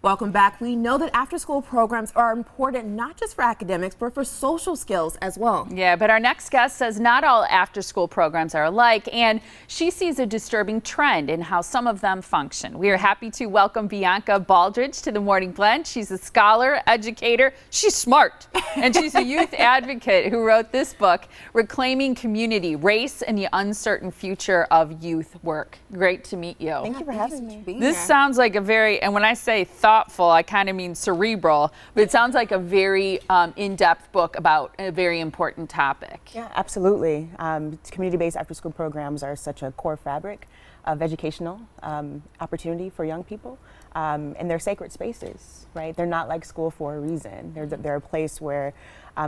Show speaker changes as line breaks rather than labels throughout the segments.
Welcome back. We know that after-school programs are important not just for academics, but for social skills as well.
Yeah, but our next guest says not all after-school programs are alike, and she sees a disturbing trend in how some of them function. We are happy to welcome Bianca Baldridge to the Morning Blend. She's a scholar, educator, she's smart, and she's a youth advocate who wrote this book, Reclaiming Community, Race and the Uncertain Future of Youth Work. Great to meet you.
Thank you for having me.
This sounds like a very, and when I say thoughtful, I kind of mean cerebral, but it sounds like a very in-depth book about a very important topic.
Yeah, absolutely. Community-based after-school programs are such a core fabric of educational opportunity for young people, and they're sacred spaces, right? They're not like school for a reason. They're a place where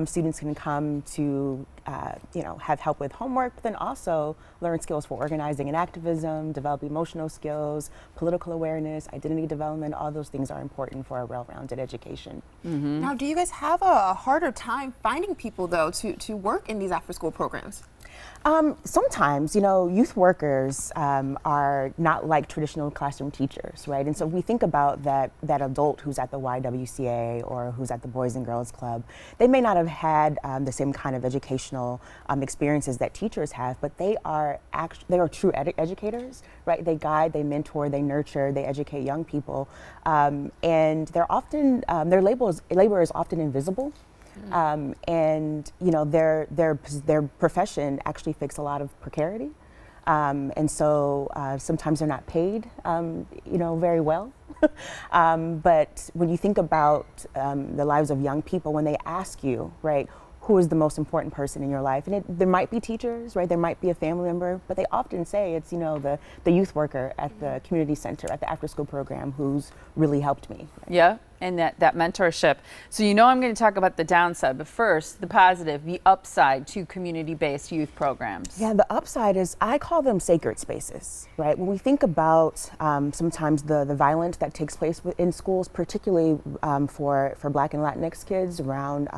students can come to, have help with homework, but then also learn skills for organizing and activism, develop emotional skills, political awareness, identity development. All those things are important for a well-rounded education.
Mm-hmm. Now, do you guys have a harder time finding people, though, to work in these after-school programs?
Sometimes, youth workers are not like traditional classroom teachers, right? And so we think about that adult who's at the YWCA or who's at the Boys and Girls Club. They may not have had the same kind of educational experiences that teachers have, but they are true educators, right? They guide, they mentor, they nurture, they educate young people, and they're often their labor is often invisible. And their profession actually fixes a lot of precarity, and so sometimes they're not paid, very well. But when you think about the lives of young people, when they ask you, right, who is the most important person in your life, and there might be teachers, right? There might be a family member, but they often say it's the youth worker at the community center, at the after-school program, who's really helped me. Right?
Yeah. And that mentorship. So I'm going to talk about the downside, but first, the positive, the upside to community-based youth programs.
Yeah, the upside is I call them sacred spaces, right? When we think about sometimes the violence that takes place in schools, particularly for Black and Latinx kids around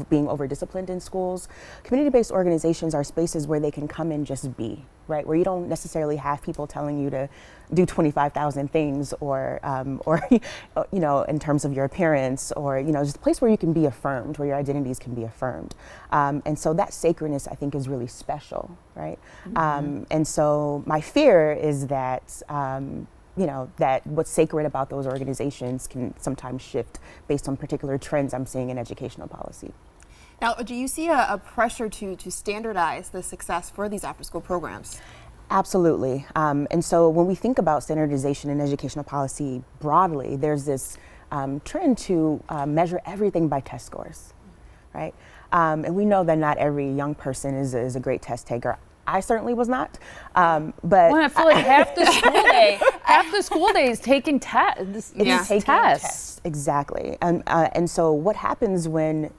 being over-disciplined in schools, community-based organizations are spaces where they can come and just be, right? Where you don't necessarily have people telling you to do 25,000 things or in terms of your appearance, or just a place where you can be affirmed, where your identities can be affirmed, and so that sacredness I think is really special, right? Mm-hmm. And so my fear is that that what's sacred about those organizations can sometimes shift based on particular trends I'm seeing in educational policy.
Now, do you see a pressure to standardize the success for these after-school programs?
Absolutely. And so when we think about standardization in educational policy broadly, there's this trend to measure everything by test scores, right? And we know that not every young person is a great test taker. I certainly was not, but
I feel like half the school day is taking tests.
Taking tests, exactly. And so what happens when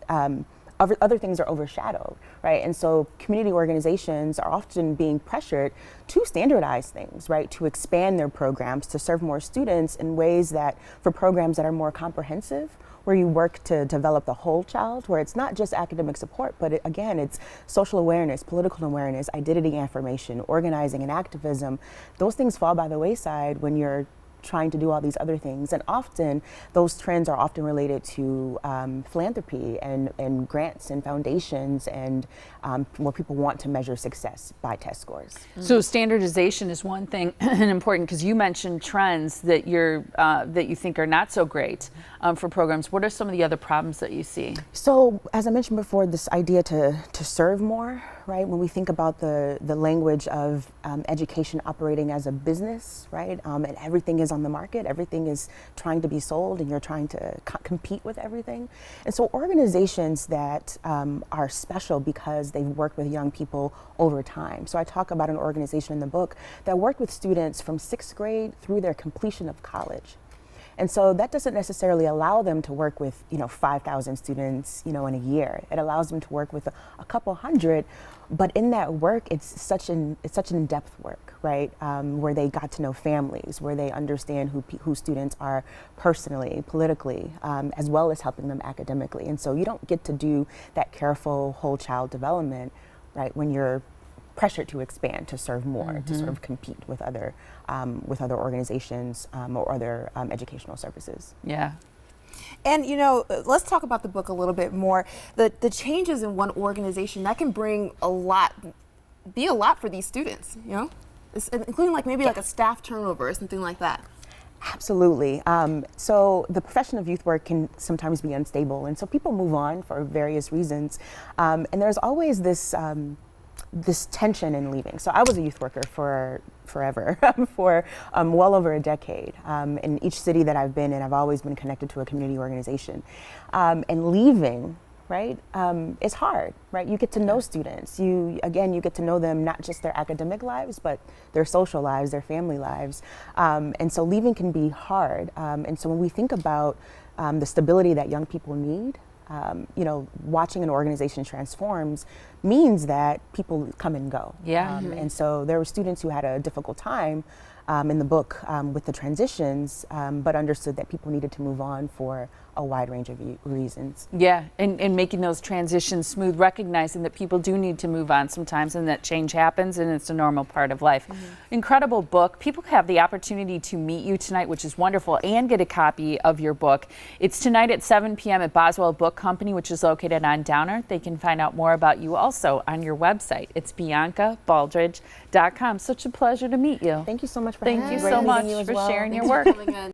other things are overshadowed, right? And so community organizations are often being pressured to standardize things, right? To expand their programs, to serve more students in ways for programs that are more comprehensive, where you work to develop the whole child, where it's not just academic support, but it's social awareness, political awareness, identity affirmation, organizing and activism. Those things fall by the wayside when you're trying to do all these other things, and often those trends are often related to philanthropy and grants and foundations, and where people want to measure success by test scores.
So standardization is one thing and important, because you mentioned trends that you think are not so great for programs. What are some of the other problems that you see?
So as I mentioned before, this idea to serve more, right? When we think about the language of education operating as a business, right? And everything is on the market, everything is trying to be sold, and you're trying to compete with everything. And so organizations that are special because they've worked with young people over time. So I talk about an organization in the book that worked with students from 6th grade through their completion of college. And so that doesn't necessarily allow them to work with 5,000 students in a year. It allows them to work with a couple hundred, but in that work it's such an in-depth work, right? Where they got to know families, where they understand who students are personally, politically, as well as helping them academically. And so you don't get to do that careful whole child development, right, when you're pressured to expand, to serve more, to sort of compete with other organizations or other educational services.
Yeah.
And you know, let's talk about the book a little bit more. The changes in one organization that can bring be a lot for these students. You know, including like maybe like a staff turnover or something like that.
Absolutely. So the profession of youth work can sometimes be unstable, and so people move on for various reasons. And there's always this tension in leaving. So I was a youth worker for forever, for well over a decade. In each city that I've been in, I've always been connected to a community organization. And leaving, right, is hard, right? You get to know students. You get to know them, not just their academic lives, but their social lives, their family lives. And so leaving can be hard. And so when we think about the stability that young people need, you know, watching an organization transforms means that people come and go.
Yeah.
And so there were students who had a difficult time in the book with the transitions, but understood that people needed to move on for a wide range of reasons.
Yeah, and making those transitions smooth, recognizing that people do need to move on sometimes and that change happens and it's a normal part of life. Incredible book. People have the opportunity to meet you tonight, which is wonderful, and get a copy of your book. It's tonight at 7 p.m. at Boswell Book Company, which is located on Downer. They can find out more about you also on your website. It's BiancaBaldridge.com. Such a pleasure to meet you.
Thank you so much for
Thank
having
you
me.
so
Great
much
meeting you as
for
well.
sharing
Thanks
your
for
work.
coming in.